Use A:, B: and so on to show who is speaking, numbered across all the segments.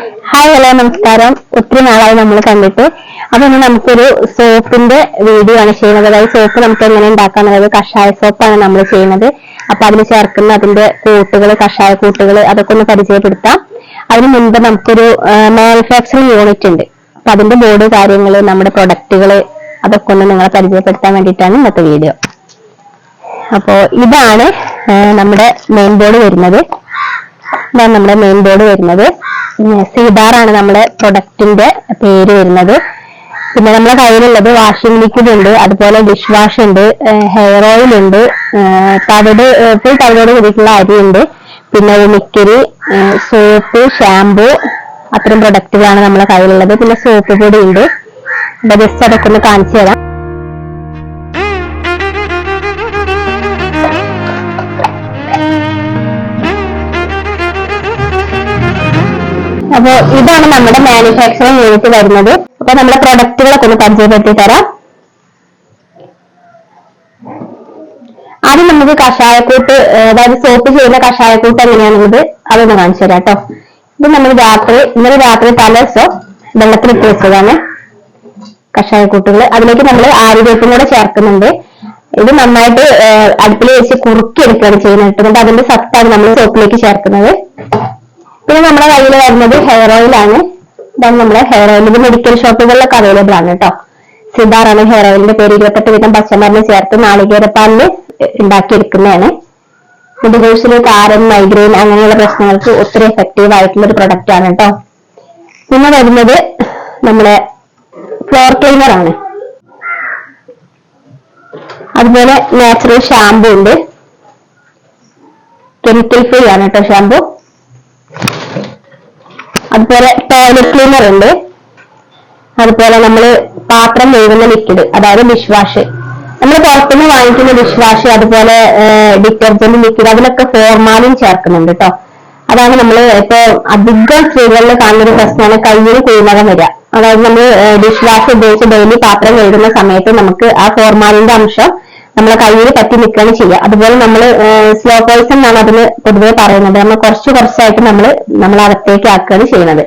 A: Hi hello നമസ്കാരം. ഒത്തിരി നാളായി നമ്മൾ കണ്ടിട്ട്. അപ്പൊ ഇന്ന് നമുക്കൊരു സോപ്പിന്റെ വീഡിയോ ആണ് ചെയ്യുന്നത്. അതായത് സോപ്പ് നമുക്ക് എങ്ങനെ ഉണ്ടാക്കാന്നുള്ളത്. കഷായ സോപ്പാണ് നമ്മൾ ചെയ്യുന്നത്. അപ്പൊ അതിന് ചേർക്കുന്ന അതിന്റെ കൂട്ടുകൾ, കഷായ കൂട്ടുകൾ, അതൊക്കെ ഒന്ന് പരിചയപ്പെടുത്താം. അതിന് മുൻപ് നമുക്കൊരു മാനുഫാക്ചറിങ് യൂണിറ്റ് ഉണ്ട്. അപ്പൊ അതിന്റെ ബോർഡ് കാര്യങ്ങള്, നമ്മുടെ പ്രൊഡക്റ്റുകൾ, അതൊക്കെ ഒന്ന് നിങ്ങളെ പരിചയപ്പെടുത്താൻ വേണ്ടിയിട്ടാണ് ഇന്നത്തെ വീഡിയോ. അപ്പോ ഇതാണ് നമ്മുടെ മെയിൻ ബോർഡ് വരുന്നത്. ഇതാണ് നമ്മുടെ മെയിൻ ബോർഡ് വരുന്നത്. സീഡാറാണ് നമ്മുടെ പ്രൊഡക്റ്റിന്റെ പേര് വരുന്നത്. പിന്നെ നമ്മുടെ കയ്യിലുള്ളത് വാഷിംഗ് ലിക്വിഡ് ഉണ്ട്, അതുപോലെ ഡിഷ് വാഷ് ഉണ്ട്, ഹെയർ ഓയിൽ ഉണ്ട്, ഫുൾ തവിടോട് കൂടിയിട്ടുള്ള അരി ഉണ്ട്, പിന്നെ ഉമിക്കരി, സോപ്പ്, ഷാമ്പു, അത്തരം പ്രൊഡക്റ്റുകളാണ് നമ്മുടെ കയ്യിലുള്ളത്. പിന്നെ സോപ്പ് പൊടി ഉണ്ട്. ജസ്റ്റ് അതൊക്കെ ഒന്ന് കാണിച്ചു തരാം. അപ്പൊ ഇതാണ് നമ്മുടെ മാനുഫാക്ചറിങ് യൂണിറ്റ് വരുന്നത്. അപ്പൊ നമ്മുടെ പ്രൊഡക്റ്റുകളൊക്കെ ഒന്ന് പരിചയപ്പെടുത്തി തരാം. ആദ്യം നമുക്ക് കഷായക്കൂട്ട്, അതായത് സോപ്പ് ചെയ്യുന്ന കഷായക്കൂട്ട് എങ്ങനെയാണുള്ളത് അതൊന്ന് കാണിച്ചു തരാം കേട്ടോ. ഇത് നമ്മൾ ഇന്നലെ രാത്രി തലേദിവസം വെള്ളത്തിലിട്ട് വെച്ചതാണ് കഷായക്കൂട്ടുകൾ. അതിലേക്ക് നമ്മൾ ആര്യവേപ്പും കൂടെ ചേർക്കുന്നുണ്ട്. ഇത് നന്നായിട്ട് അടുപ്പിൽ വെച്ച് കുറുക്കിയെടുക്കുകയാണ് ചെയ്യുന്നത്. എന്നിട്ട് അതിന്റെ സത്താണ് നമ്മൾ സോപ്പിലേക്ക് ചേർക്കുന്നത്. പിന്നെ നമ്മുടെ കയ്യിൽ വരുന്നത് ഹെയർ ഓയിൽ ആണ്. ഇതാണ് നമ്മുടെ ഹെയർ ഓയിൽ. ഇത് മെഡിക്കൽ ഷോപ്പുകളിലൊക്കെ അവൈലബിൾ ആണ് കേട്ടോ. സിഡാറാണ് ഹെയർ ഓയിലിന്റെ പേര്. 28 വീതം പച്ചമരുന്ന് ചേർത്ത് നാളികേരപ്പാലില് ഉണ്ടാക്കിയെടുക്കുന്നതാണ്. മുടികൊഴിച്ചില്, താരൻ, മൈഗ്രെയിൻ അങ്ങനെയുള്ള പ്രശ്നങ്ങൾക്ക് ഒത്തിരി എഫക്റ്റീവ് ആയിട്ടുള്ള ഒരു പ്രൊഡക്റ്റ് ആണ് കേട്ടോ. പിന്നെ വരുന്നത് നമ്മുടെ ഫ്ലോർ ക്ലീനർ ആണ്. അതുപോലെ നാച്ചുറൽ ഷാമ്പു ഉണ്ട്. കെമിക്കൽ ഫ്രീ ആണ് കേട്ടോ ഷാമ്പു. അതുപോലെ ടോയ്ലറ്റ് ക്ലീനർ ഉണ്ട്. അതുപോലെ നമ്മൾ പാത്രം കഴുകുന്ന ലിക്വിഡ്, അതായത് ഡിഷ് വാഷ്. നമ്മൾ പുറത്തുനിന്ന് വാങ്ങിക്കുന്ന ഡിഷ് വാഷ്, അതുപോലെ ഡിറ്റർജന്റ് ലിക്വിഡ്, അതിലൊക്കെ ഫോർമാലിൻ ചേർക്കുന്നുണ്ട് കേട്ടോ. അതാണ് നമ്മൾ ഇപ്പൊ അധികം സ്ത്രീകളിൽ കാണുന്ന ഒരു പ്രശ്നമാണ് കയ്യിൽ കുഴിനകം വരിക. അതായത് നമ്മൾ ഡിഷ് വാഷ് ഉപയോഗിച്ച് ഡെയിലി പാത്രം കഴുകുന്ന സമയത്ത് നമുക്ക് ആ ഫോർമാലിന്റെ അംശം നമ്മളെ കയ്യിൽ പറ്റി നിൽക്കുകയാണ് ചെയ്യുക. അതുപോലെ നമ്മൾ സ്ലോ പോയിസൺ എന്നാണ് അതിന് പൊതുവെ പറയുന്നത്. നമ്മൾ കുറച്ചായിട്ട് നമ്മൾ അകത്തേക്ക് ആക്കുകയാണ് ചെയ്യുന്നത്.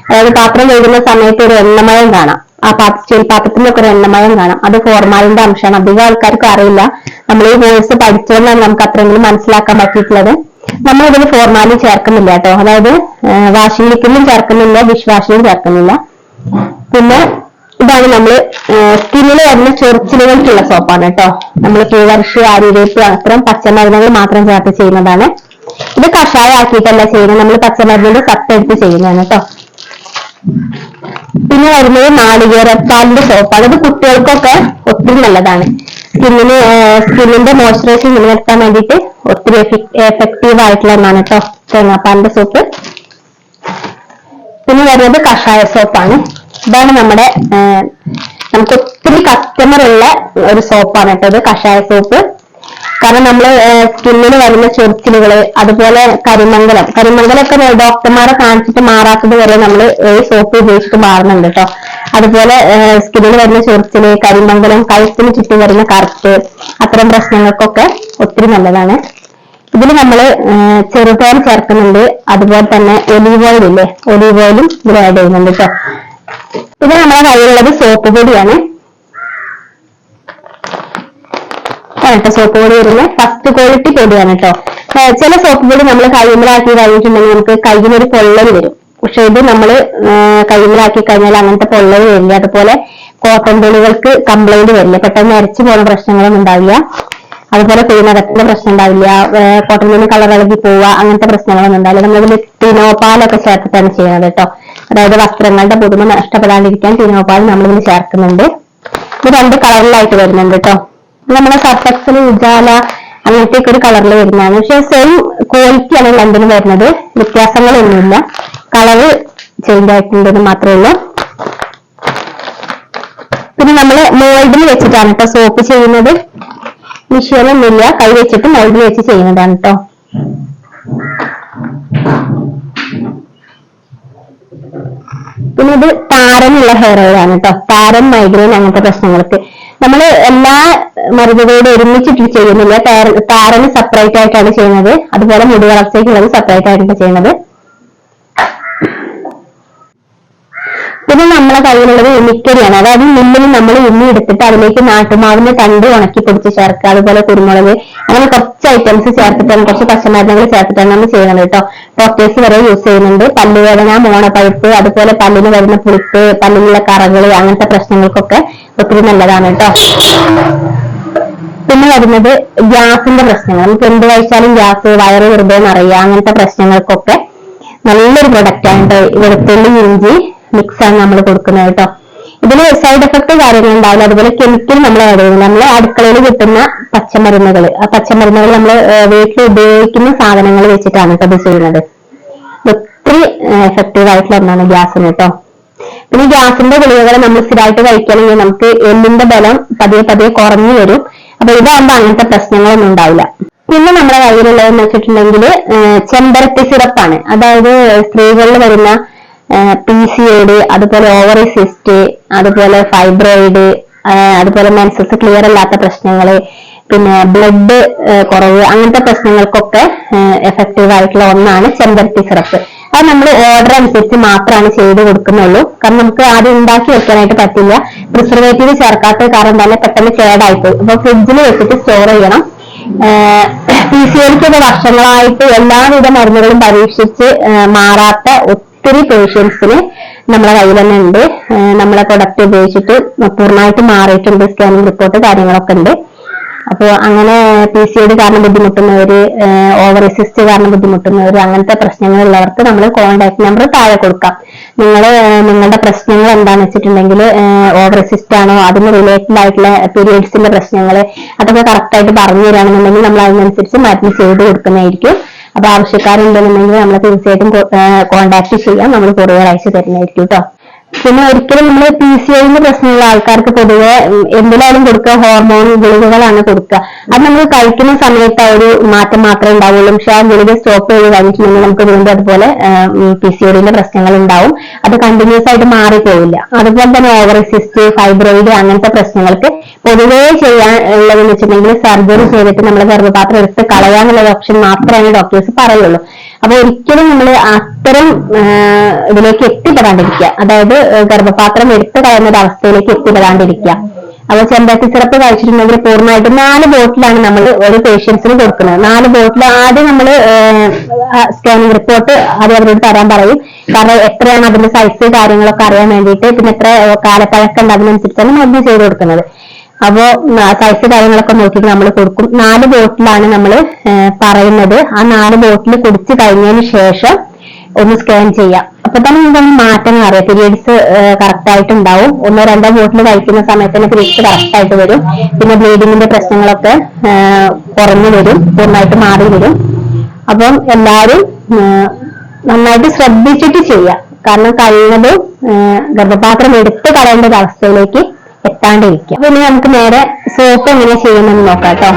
A: അതായത് പാത്രം കഴുകുന്ന സമയത്ത് ഒരു എണ്ണമയം കാണാം. ആ പാത്രത്തിനൊക്കെ ഒരു എണ്ണമയം കാണാം. അത് ഫോർമാലിന്റെ അംശമാണ്. അധികം ആൾക്കാർക്ക് അറിയില്ല. നമ്മൾ ഈ കോഴ്സ് പഠിച്ചതെന്നാണ് നമുക്ക് അത്രയെങ്കിലും മനസ്സിലാക്കാൻ പറ്റിയിട്ടുള്ളത്. നമ്മൾ ഇതിൽ ഫോർമാലിൻ ചേർക്കുന്നില്ല കേട്ടോ. അതായത് വാഷിംഗ് ലിക്വിഡിലും ചേർക്കുന്നില്ല, ഡിഷ് വാഷിലും ചേർക്കുന്നില്ല. പിന്നെ ഇതാണ് നമ്മൾ സ്കിന്നിൽ വരുന്ന ചൊറിച്ചിലുകൾക്കുള്ള സോപ്പാണ് കേട്ടോ. നമ്മൾ പൂവർഷ്, ആര്യവേപ്പ്, അത്തരം പച്ചമരുന്നുകൾ മാത്രം ചേർത്ത് ചെയ്യുന്നതാണ്. ഇത് കഷായം ആക്കിയിട്ടല്ല ചെയ്യുന്നത്, നമ്മൾ പച്ചമരുന്നിന്റെ സത്തെടുത്ത് ചെയ്യുന്നതാണ് കേട്ടോ. പിന്നെ വരുന്നത് നാളികേരപ്പാലിന്റെ സോപ്പാണ്. ഇത് കുട്ടികൾക്കൊക്കെ ഒത്തിരി നല്ലതാണ്. സ്കിന്നിന്റെ മോയ്സ്ചറൈസിങ് നിലനിർത്താൻ വേണ്ടിയിട്ട് ഒത്തിരി എഫക്റ്റീവ് ആയിട്ടുള്ള ഒന്നാണ് കേട്ടോ തേങ്ങാപ്പാലിന്റെ സോപ്പ്. പിന്നെ വരുന്നത് കഷായ സോപ്പാണ്. ഇതാണ് നമുക്ക് ഒത്തിരി കസ്റ്റമർ ഉള്ള ഒരു സോപ്പാണ് കേട്ടോ ഇത്, കഷായ സോപ്പ്. കാരണം നമ്മൾ സ്കിന്നിന് വരുന്ന ചൊറിച്ചിലുകള്, അതുപോലെ കരിമംഗലൊക്കെ ഡോക്ടർമാരെ കാണിച്ചിട്ട് മാറാത്തത് വരെ നമ്മൾ സോപ്പ് ഉപയോഗിച്ചിട്ട് മാറുന്നുണ്ട് കേട്ടോ. അതുപോലെ സ്കിന്നിന് വരുന്ന ചൊറിച്ചില്, കരിമംഗലം, കഴുത്തിന് ചുറ്റും വരുന്ന കറുപ്പ്, അത്തരം പ്രശ്നങ്ങൾക്കൊക്കെ ഒത്തിരി നല്ലതാണ്. ഇതിൽ നമ്മൾ ചെറുപയർ ചേർക്കുന്നുണ്ട്. അതുപോലെ തന്നെ ഒലീവ് ഓയിൽ ഇല്ലേ, ഒലീവ് ഓയിലും ഇതിൽ ആഡ് ചെയ്യുന്നുണ്ട് കേട്ടോ. ഇത് നമ്മുടെ കയ്യിലുള്ളത് സോപ്പ് പൊടിയാണ് കേട്ടോ. സോപ്പ് പൊടി വരുന്നത് ഫസ്റ്റ് ക്വാളിറ്റി പൊടിയാണ് കേട്ടോ. ചില സോപ്പ് പൊടി നമ്മൾ കൈമിലാക്കി കഴിഞ്ഞിട്ടുണ്ടെങ്കിൽ നമുക്ക് കയ്യിലൊരു പൊള്ളൽ വരും. പക്ഷെ ഇത് നമ്മൾ കൈമിലാക്കി കഴിഞ്ഞാൽ അങ്ങനത്തെ പൊള്ളൽ വരില്ല. അതുപോലെ കോട്ടൺ തുണികൾക്ക് കംപ്ലൈന്റ് വരില്ല, പെട്ടെന്ന് അരച്ചു പോകുന്ന പ്രശ്നങ്ങളൊന്നും ഉണ്ടാവില്ല. അതുപോലെ കുഴിനകത്തിന്റെ പ്രശ്നം ഉണ്ടാവില്ല, കോട്ടൺ തുണി കളർ ഇളകി പോവുക, അങ്ങനത്തെ പ്രശ്നങ്ങളൊന്നും ഉണ്ടാവില്ല. നമ്മളിതിൽ ടീനോപാലൊക്കെ ചേർത്തിട്ടാണ് ചെയ്യുന്നത് കേട്ടോ. അതായത് വസ്ത്രങ്ങളുടെ പുതുമ നഷ്ടപ്പെടാതിരിക്കാൻ ടീനോപാൽ നമ്മളിതിൽ ചേർക്കുന്നുണ്ട്. ഇത് 2 കളറിലായിട്ട് വരുന്നുണ്ട് കേട്ടോ. നമ്മുടെ സർഫെക്സൽ, ഉജാല അങ്ങനത്തെ ഒരു കളറിൽ വരുന്നതാണ്. പക്ഷെ സെയിം ക്വാളിറ്റിയാണ് രണ്ടിനും വരുന്നത്, വ്യത്യാസങ്ങളൊന്നുമില്ല. കളറ് ചേഞ്ച് ആയിട്ടുണ്ടെന്ന് മാത്രമേ ഉള്ളൂ. പിന്നെ നമ്മൾ മോൾഡിൽ വെച്ചിട്ടാണ് കേട്ടോ സോപ്പ് ചെയ്യുന്നത്. മിഷ്യനൊന്നുമില്ല, കൈ വെച്ചിട്ട് മോൾഡിൽ വെച്ച് ചെയ്യുന്നതാണ് കേട്ടോ. പിന്നെ ഇത് താരനുള്ള ഹെയർ ഓയിൽ ആണ് കേട്ടോ. താരൻ, മൈഗ്രെയിൻ അങ്ങനത്തെ പ്രശ്നങ്ങൾക്ക് നമ്മൾ എല്ലാ മരുന്നുകളോട് ഒരുമിച്ചിട്ട് ചെയ്യുന്നില്ല. താരന് സെപ്പറേറ്റ് ആയിട്ടാണ് ചെയ്യുന്നത്. അതുപോലെ മുടി വളർച്ചയ്ക്കുള്ളത് സെപ്പറേറ്റ് ആയിട്ടാണ് ചെയ്യുന്നത്. നമ്മളെ കയ്യിലുള്ളത് ഉണ്ണിക്കരിയാണ്. അതായത് മില്ലിൽ നമ്മൾ ഉണ്ണി എടുത്തിട്ട് അതിലേക്ക് നാട്ടുമാവിന്റെ തണ്ട് ഉണക്കി പൊടിച്ച് ചേർക്കുക, അതുപോലെ കുരുമുളക്, അങ്ങനെ കുറച്ച് ഐറ്റംസ് ചേർത്തിട്ടാണ്, കുറച്ച് പച്ചമരുന്നുകൾ ചേർത്തിട്ടാണ് നമ്മൾ ചെയ്യുന്നത് കേട്ടോ. ഡോക്ടേഴ്സ് വരെ യൂസ് ചെയ്യുന്നുണ്ട്. പല്ലുവേദന, മോണപ്പഴുപ്പ്, അതുപോലെ പല്ലിന് വരുന്ന പുളിപ്പ്, പല്ലിലുള്ള കറകൾ, അങ്ങനത്തെ പ്രശ്നങ്ങൾക്കൊക്കെ ഒത്തിരി നല്ലതാണ് കേട്ടോ. പിന്നെ വരുന്നത് ഗ്യാസിന്റെ പ്രശ്നങ്ങൾ. നമുക്ക് എന്ത് കഴിച്ചാലും ഗ്യാസ്, വയറ് വെറുതെ നിറയുക, അങ്ങനത്തെ പ്രശ്നങ്ങൾക്കൊക്കെ നല്ലൊരു പ്രൊഡക്റ്റ് ആണ്. വെളുത്തുള്ളി ഇഞ്ചി മിക്സ് ആണ് നമ്മൾ കൊടുക്കുന്നത് കേട്ടോ. ഇതിന് സൈഡ് എഫക്ട് കാര്യങ്ങൾ ഉണ്ടാവില്ല. അതുപോലെ കെമിക്കൽ നമ്മൾ ആഡ് ചെയ്യുന്നത്, നമ്മൾ അടുക്കളയിൽ കിട്ടുന്ന പച്ചമരുന്നുകൾ, ആ പച്ചമരുന്നുകൾ നമ്മൾ വീട്ടിൽ ഉപയോഗിക്കുന്ന സാധനങ്ങൾ വെച്ചിട്ടാണ് ഇത് ചെയ്യുന്നത്. ഒത്തിരി എഫക്റ്റീവ് ആയിട്ടുള്ള ഒന്നാണ് ഗ്യാസിന് കേട്ടോ. പിന്നെ ഗ്യാസിന്റെ ഗുളികകൾ നമ്മൾ സ്ഥിരമായിട്ട് കഴിക്കുകയാണെങ്കിൽ നമുക്ക് എല്ലിന്റെ ബലം പതിയെ പതിയെ കുറഞ്ഞു വരും. അപ്പൊ ഇതാകുമ്പോ അങ്ങനത്തെ പ്രശ്നങ്ങളൊന്നും ഉണ്ടാവില്ല. പിന്നെ നമ്മുടെ കയ്യിലുള്ളതെന്ന് വെച്ചിട്ടുണ്ടെങ്കിൽ ചെമ്പരത്തി സിറപ്പാണ്. അതായത് സ്ത്രീകളിൽ വരുന്ന PCOD, അതുപോലെ ഓവറി സിസ്റ്റ്, അതുപോലെ ഫൈബ്രോയിഡ്, അതുപോലെ മെൻസസ് ക്ലിയർ അല്ലാത്ത പ്രശ്നങ്ങള്, പിന്നെ ബ്ലഡ് കുറവ്, അങ്ങനത്തെ പ്രശ്നങ്ങൾക്കൊക്കെ എഫക്റ്റീവ് ആയിട്ടുള്ള ഒന്നാണ് ചെമ്പരത്തി സിറപ്പ്. അത് നമ്മൾ ഓർഡർ അനുസരിച്ച് മാത്രമാണ് ചെയ്ത് കൊടുക്കുന്നുള്ളൂ. കാരണം നമുക്ക് ആദ്യം ഉണ്ടാക്കി വെക്കാനായിട്ട് പറ്റില്ല. പ്രിസർവേറ്റീവ് ചേർക്കാത്ത കാരണം തന്നെ പെട്ടെന്ന് കേടായിപ്പോയി. അപ്പൊ ഫ്രിഡ്ജിൽ വെച്ചിട്ട് സ്റ്റോർ ചെയ്യണം. PCODക്ക് വർഷങ്ങളായിട്ട് എല്ലാവിധ മരുന്നുകളും പരീക്ഷിച്ച് മാറാത്ത ഒത്തിരി പേഷ്യൻസിന് നമ്മളെ കയ്യിൽ തന്നെ ഉണ്ട്. നമ്മളെ പ്രൊഡക്റ്റ് ഉപയോഗിച്ചിട്ട് പൂർണ്ണമായിട്ട് മാറിയിട്ടുണ്ട്. സ്കാനിങ് റിപ്പോർട്ട് കാര്യങ്ങളൊക്കെ ഉണ്ട്. അപ്പോൾ അങ്ങനെ PCOD കാരണം ബുദ്ധിമുട്ടുന്നവര്, ഓവറി സിസ്റ്റ് കാരണം ബുദ്ധിമുട്ടുന്നവര്, അങ്ങനത്തെ പ്രശ്നങ്ങളുള്ളവർക്ക് നമ്മൾ കോൺടാക്ട് നമ്പർ താഴെ കൊടുക്കാം. നിങ്ങളുടെ പ്രശ്നങ്ങൾ എന്താണെന്ന് വെച്ചിട്ടുണ്ടെങ്കിൽ, ഓവറി സിസ്റ്റ് ആണോ, അതിന് റിലേറ്റഡ് ആയിട്ടുള്ള പീരിയഡ്സിന്റെ പ്രശ്നങ്ങൾ, അതൊക്കെ കറക്റ്റ് ആയിട്ട് പറഞ്ഞു തരാണെന്നുണ്ടെങ്കിൽ നമ്മൾ അതിനനുസരിച്ച് മരുന്ന് ചെയ്ത് കൊടുക്കുന്നതായിരിക്കും. അപ്പൊ ആവശ്യക്കാരുണ്ടെന്നുണ്ടെങ്കിൽ നമ്മൾ തീർച്ചയായിട്ടും കോൺടാക്ട് ചെയ്യാം. നമ്മൾ കൊറിയർ അയച്ചു തരുന്നതായിരിക്കും കേട്ടോ. പിന്നെ ഒരിക്കലും നമ്മൾ PCOD പ്രശ്നമുള്ള ആൾക്കാർക്ക് പൊതുവെ എന്തിനായാലും കൊടുക്കുക ഹോർമോൺ ഗുളികകളാണ് കൊടുക്കുക. അത് നമ്മൾ കഴിക്കുന്ന സമയത്ത് ഒരു മാറ്റം മാത്രമേ ഉണ്ടാവുള്ളൂ. പക്ഷെ ആ ഗുളിക സ്റ്റോപ്പ് ചെയ്ത് കഴിഞ്ഞിട്ടുണ്ടെങ്കിൽ നമുക്ക് വീണ്ടും അതുപോലെ PCODന്റെ പ്രശ്നങ്ങൾ ഉണ്ടാവും. അത് കണ്ടിന്യൂസ് ആയിട്ട് മാറിപ്പോവില്ല. അതുപോലെ തന്നെ ഓവറി സിസ്റ്റ്, ഫൈബ്രോയിഡ്, അങ്ങനത്തെ പ്രശ്നങ്ങൾക്ക് പൊതുവേ ചെയ്യാൻ ഉള്ളതെന്ന് വെച്ചിട്ടുണ്ടെങ്കിൽ സർജറി ചെയ്തിട്ട് നമ്മൾ ഗർഭപാത്രം എടുത്ത് കളയാനുള്ള ഓപ്ഷൻ മാത്രമേ ഡോക്ടേഴ്സ് പറയുള്ളൂ. അപ്പൊ ഒരിക്കലും നമ്മൾ അത്തരം ഇതിലേക്ക് എത്തിപ്പെടാണ്ടിരിക്കുക, അതായത് ഗർഭപാത്രം എടുത്തു കളയുന്ന ഒരു അവസ്ഥയിലേക്ക് എത്തിപ്പെടാണ്ടിരിക്കുക. അപ്പൊ ചെമ്പരത്തി സിറപ്പ് കഴിച്ചിട്ടുണ്ടെങ്കിൽ പൂർണ്ണമായിട്ടും 4 ബോട്ടിലാണ് നമ്മൾ ഒരു പേഷ്യൻസിന് കൊടുക്കുന്നത്. 4 ബോട്ടിൽ ആദ്യം നമ്മൾ സ്കാനിങ് റിപ്പോർട്ട് ആദ്യം അവരോട് തരാൻ പറയും. കാരണം എത്രയാണ് അതിന്റെ സൈസ് കാര്യങ്ങളൊക്കെ അറിയാൻ വേണ്ടിയിട്ട്, പിന്നെ എത്ര കാലപ്പഴക്കം ഉണ്ട് അതിനനുസരിച്ചാണ് മരുന്ന് ചെയ്ത് കൊടുക്കുന്നത്. അപ്പോ സൈസ് കാര്യങ്ങളൊക്കെ നോക്കിയിട്ട് നമ്മൾ കൊടുക്കും. 4 ബോട്ടിലാണ് നമ്മൾ പറയുന്നത്. ആ 4 ബോട്ടിൽ കുടിച്ചു കഴിഞ്ഞതിന് ശേഷം ഒന്ന് സ്കാൻ ചെയ്യാം. അപ്പൊ തന്നെ നിങ്ങൾക്ക് മാറ്റങ്ങൾ അറിയാം. പീരിയഡ്സ് കറക്റ്റ് ആയിട്ട് ഉണ്ടാവും. 1-2 ബോട്ടിൽ കഴിക്കുന്ന സമയത്ത് തന്നെ പീരിയഡ്സ് കറക്റ്റ് ആയിട്ട് വരും. പിന്നെ ബ്ലീഡിങ്ങിന്റെ പ്രശ്നങ്ങളൊക്കെ കുറഞ്ഞു വരും, പൂർണ്ണമായിട്ട് മാറി വരും. അപ്പം എല്ലാവരും നന്നായിട്ട് ശ്രദ്ധിച്ചിട്ട് ചെയ്യാം. കാരണം കഴിയുന്നതും ഗർഭപാത്രം എടുത്തു കളയേണ്ട ഒരു അവസ്ഥയിലേക്ക് എത്താണ്ടിരിക്കുക. അപ്പൊ ഇനി നമുക്ക് നേരെ സോപ്പ് എങ്ങനെ ചെയ്യുമെന്ന് നോക്കാം കേട്ടോ.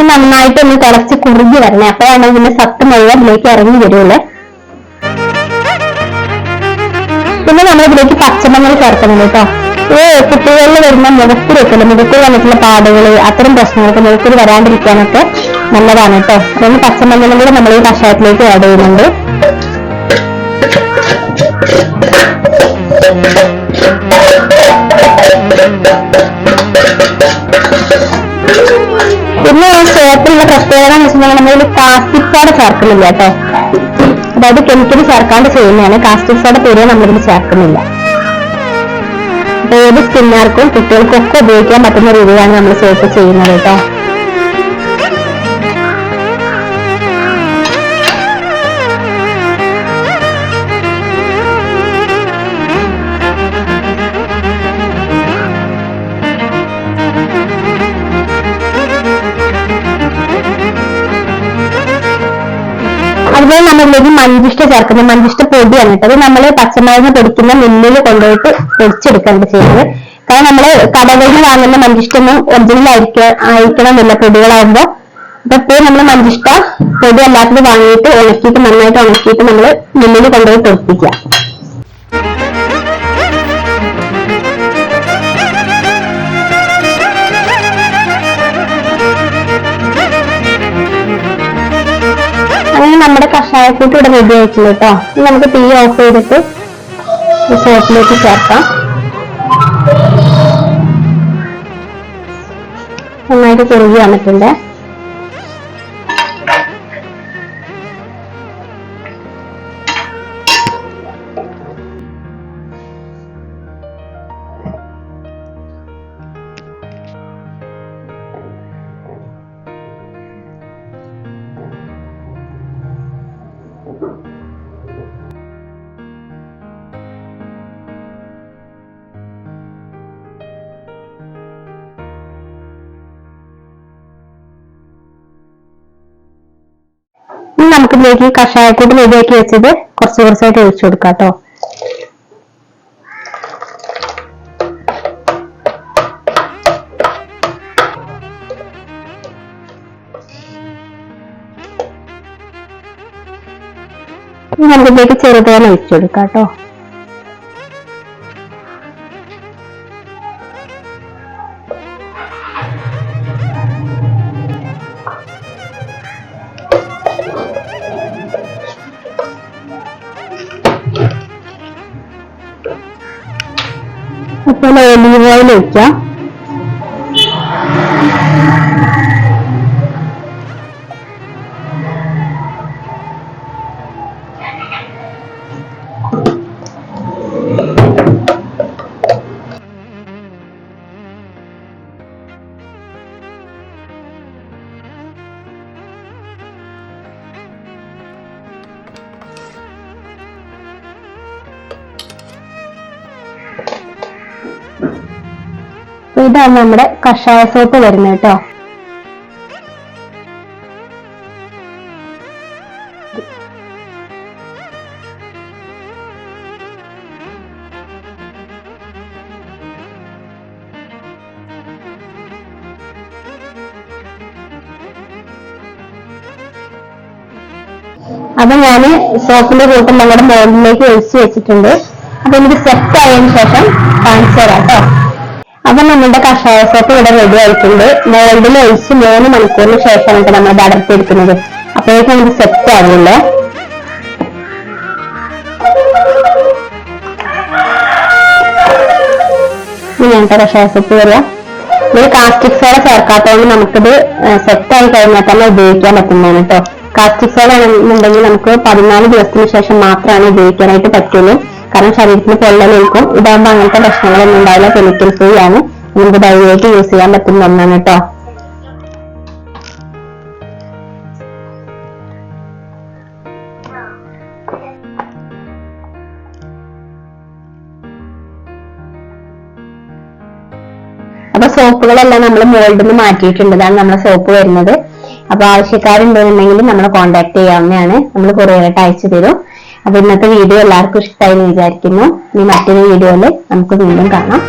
A: നന്നായിട്ട് ഒന്ന് തിളച്ച് കുറുകി വരണേ. അപ്പോഴാണ് ഇതിന്റെ സത്ത് മുഴുവൻ ഇതിലേക്ക് ഇറങ്ങി വരുള്ളൂ. പിന്നെ നമ്മൾ ഇതിലേക്ക് പച്ചമഞ്ഞൾ ചേർക്കുന്നുണ്ട് കേട്ടോ. കുട്ടികളിൽ വരുന്ന മുഖത്തിലേക്കല്ല, മുഖത്തിൽ വന്നിട്ടുള്ള പാടുകള്, അത്തരം പ്രശ്നങ്ങൾക്ക് മുഖത്തിൽ വരാണ്ടിരിക്കാനൊക്കെ നല്ലതാണ് കേട്ടോ. അതുകൊണ്ട് പച്ചമഞ്ഞളും കൂടെ നമ്മൾ ഈ കഷായത്തിലേക്ക് ആഡ് ചെയ്യുന്നുണ്ട്. പിന്നെ സോപ്പിലുള്ള പ്രത്യേകത എന്ന് വെച്ചിട്ടുണ്ടെങ്കിൽ നമ്മളിൽ കാസ്റ്റിക് സോഡ ചേർക്കുന്നില്ല കേട്ടോ. അതായത് കെമിക്കൽ ചേർക്കാണ്ട് ചെയ്യുന്നതാണ്. കാസ്റ്റിക് സോഡ തീരെ നമ്മളിതിൽ ചേർക്കുന്നില്ല. ഏത് സ്കിന്നുകാർക്കും കുട്ടികൾക്കും ഒക്കെ ഉപയോഗിക്കാൻ പറ്റുന്ന രീതിയിലാണ് നമ്മൾ സോപ്പ് ചെയ്യുന്നത് കേട്ടോ. അതുപോലെ നമ്മളിലേക്ക് മഞ്ചിഷ്ട ചേർക്കുന്നത്, മഞ്ചിഷ്ട പൊടിയാണ് കേട്ടോ. അത് നമ്മൾ പച്ചമരുന്ന് പൊടിക്കുന്ന മില്ലിൽ കൊണ്ടുപോയിട്ട് പൊടിച്ചെടുക്കാറുണ്ട് ചെയ്യുന്നത്. കാരണം നമ്മള് കടകളിൽ നിന്ന് വാങ്ങുന്ന മഞ്ചിഷ്ടൊന്നും ഒറിജിനൽ ആയിരിക്കണമെന്നില്ല പൊടികളാകുമ്പോ. അപ്പൊ ഇപ്പോൾ നമ്മൾ മഞ്ചിഷ്ട പൊടി അല്ലാത്തത് വാങ്ങിയിട്ട് ഉണക്കിയിട്ട് നന്നായിട്ട് ഉണക്കിയിട്ട് നമ്മൾ മില്ലിൽ കൊണ്ടുപോയി പൊടിപ്പിക്കുക. അങ്ങനെ നമ്മുടെ കഷായക്കൂട്ട് ഇവിടെ റെഡി ആയിട്ടുണ്ട് കേട്ടോ. നമുക്ക് തീ ഓഫ് ചെയ്തിട്ട് സോപ്പിലേക്ക് ചേർക്കാം. നന്നായിട്ട് കുറുകി വന്നിട്ടുണ്ട്. ഇനി നമുക്കിതിലേക്ക് കഷായക്കൂട്ട് റെഡിയാക്കി വെച്ചത് കുറച്ച് കുറച്ചായിട്ട് ഒഴിച്ചു കൊടുക്കാം കേട്ടോ. ഇനി നമുക്കിതിലേക്ക് ചെറുതേന ഒഴിച്ചു കൊടുക്കാം കേട്ടോ. അതുപോലെ ഒലീവ് ഓയിൽ ഒഴിക്കാം. ഇതാണ് നമ്മുടെ കഷായ സോപ്പ് വരുന്നത് കേട്ടോ. അപ്പൊ ഞാന് സോപ്പിന്റെ കൂട്ടം നമ്മുടെ മോളിലേക്ക് ഒഴിച്ചു വെച്ചിട്ടുണ്ട്. അപ്പൊ എനിക്ക് സെറ്റ് ആയതിനു ശേഷം കാണിച്ചു തരാം കേട്ടോ. അപ്പൊ നമ്മുടെ കഷായ സോപ്പ് ഇവിടെ റെഡി ആയിട്ടുണ്ട്. മോൾഡിൽ ഒഴിച്ച് 3 മണിക്കൂറിന് ശേഷമാണ് നമ്മൾ അടർത്തിയെടുക്കുന്നത്. അപ്പോഴേക്കും നമുക്ക് സെറ്റ് ആവില്ലേ. ഇങ്ങനത്തെ കഷായ സോപ്പ് വരിക. ഇത് കാസ്റ്റിക് സോഡ ചേർക്കാത്തതുകൊണ്ട് നമുക്കിത് സെറ്റ് ആയി കഴിഞ്ഞാൽ തന്നെ ഉപയോഗിക്കാൻ പറ്റുന്നതാണ് കേട്ടോ. കാസ്റ്റിക് സോഡ എന്നുണ്ടെങ്കിൽ നമുക്ക് 14 ദിവസത്തിന് ശേഷം മാത്രമാണ് ഉപയോഗിക്കാനായിട്ട് പറ്റുള്ളൂ. കാരണം ശരീരത്തിന് പൊള്ളലേൽക്കും. ഇതാകുമ്പോൾ അങ്ങനത്തെ പ്രശ്നങ്ങളൊന്നും ഉണ്ടാവില്ല. കെമിക്കൽ ഫ്രീ ആണ്. നമുക്ക് ധൈര്യമായിട്ട് യൂസ് ചെയ്യാൻ പറ്റുന്ന ഒന്നാണ് കേട്ടോ. അപ്പൊ സോപ്പുകളെല്ലാം നമ്മൾ മോൾഡിൽ നിന്ന് മാറ്റിയിട്ടുണ്ട്. ഇതാണ് നമ്മുടെ സോപ്പ് വരുന്നത്. അപ്പൊ ആവശ്യക്കാരുണ്ടെന്നുണ്ടെങ്കിൽ നമ്മളെ കോൺടാക്ട് ചെയ്യാവുന്നതാണ്. നമ്മൾ കൊറിയറായിട്ട് അയച്ചു തരും. അപ്പൊ ഇന്നത്തെ വീഡിയോ എല്ലാവർക്കും ഇഷ്ടമായി എന്ന് വിചാരിക്കുന്നു. ഇനി മറ്റൊരു വീഡിയോയില് നമുക്ക് വീണ്ടും കാണാം.